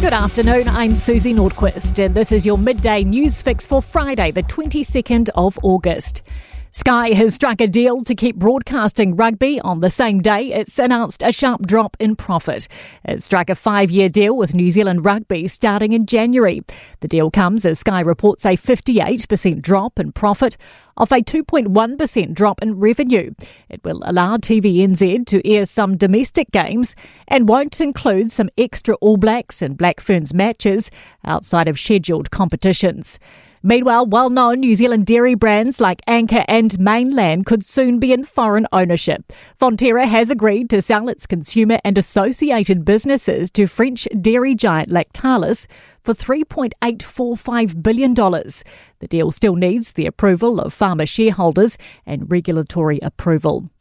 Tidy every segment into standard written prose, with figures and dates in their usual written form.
Good afternoon, I'm Susie Nordquist and this is your midday news fix for Friday, the 22nd of August. Sky has struck a deal to keep broadcasting rugby on the same day it's announced a sharp drop in profit. It struck a 5-year deal with New Zealand Rugby starting in January. The deal comes as Sky reports a 58% drop in profit off a 2.1% drop in revenue. It will allow TVNZ to air some domestic games and won't include some extra All Blacks and Black Ferns matches outside of scheduled competitions. Meanwhile, well-known New Zealand dairy brands like Anchor and Mainland could soon be in foreign ownership. Fonterra has agreed to sell its consumer and associated businesses to French dairy giant Lactalis for $3.845 billion. The deal still needs the approval of farmer shareholders and regulatory approval.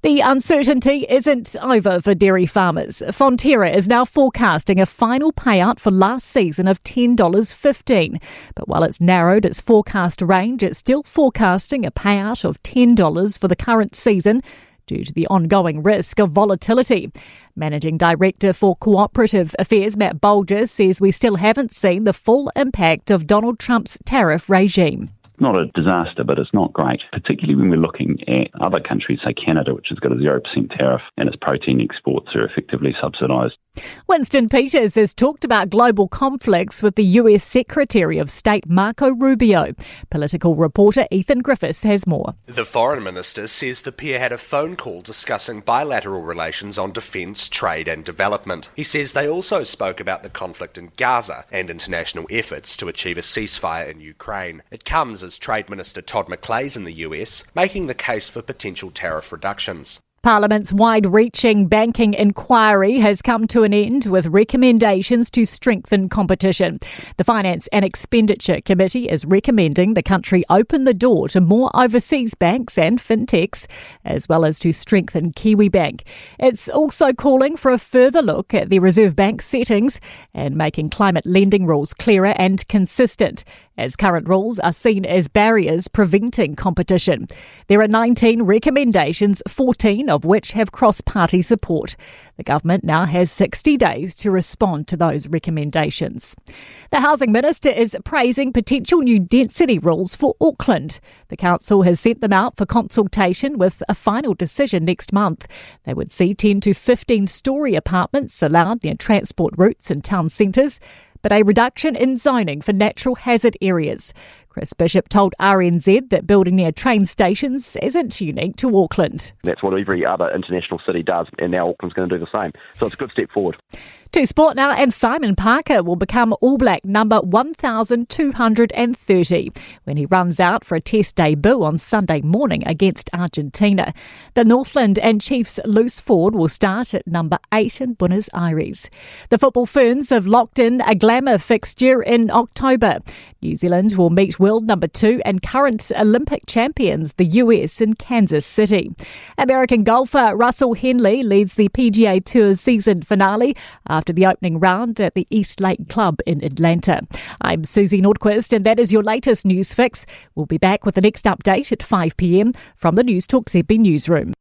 The uncertainty isn't over for dairy farmers. Fonterra is now forecasting a final payout for last season of $10.15. But while it's narrowed its forecast range, it's still forecasting a payout of $10 for the current season due to the ongoing risk of volatility. Managing Director for Cooperative Affairs, Matt Bolger, says we still haven't seen the full impact of Donald Trump's tariff regime. Not a disaster, but it's not great, particularly when we're looking at other countries, say Canada, which has got a 0% tariff and its protein exports are effectively subsidised. Winston Peters has talked about global conflicts with the US Secretary of State Marco Rubio. Political reporter Ethan Griffiths has more. The Foreign Minister says the pair had a phone call discussing bilateral relations on defence, trade and development. He says they also spoke about the conflict in Gaza and international efforts to achieve a ceasefire in Ukraine. It comes as Trade Minister Todd McClay's in the US, making the case for potential tariff reductions. Parliament's wide-reaching banking inquiry has come to an end with recommendations to strengthen competition. The Finance and Expenditure Committee is recommending the country open the door to more overseas banks and fintechs, as well as to strengthen Kiwibank. It's also calling for a further look at the Reserve Bank settings and making climate lending rules clearer and consistent, as current rules are seen as barriers preventing competition. There are 19 recommendations, 14 of which have cross-party support. The government now has 60 days to respond to those recommendations. The Housing Minister is praising potential new density rules for Auckland. The council has sent them out for consultation with a final decision next month. They would see 10 to 15-storey apartments allowed near transport routes and town centres, but a reduction in zoning for natural hazard areas. Chris Bishop told RNZ that building near train stations isn't unique to Auckland. That's what every other international city does, and now Auckland's going to do the same. So it's a good step forward. To sport now, and Simon Parker will become All Black number 1,230 when he runs out for a test debut on Sunday morning against Argentina. The Northland and Chiefs loose forward will start at number 8 in Buenos Aires. The Football Ferns have locked in a glamour fixture in October. New Zealand will meet world number 2 and current Olympic champions, the US, in Kansas City. American golfer Russell Henley leads the PGA Tour's season finale after the opening round at the East Lake Club in Atlanta. I'm Susie Nordquist and that is your latest news fix. We'll be back with the next update at 5 p.m. from the Newstalk ZB newsroom.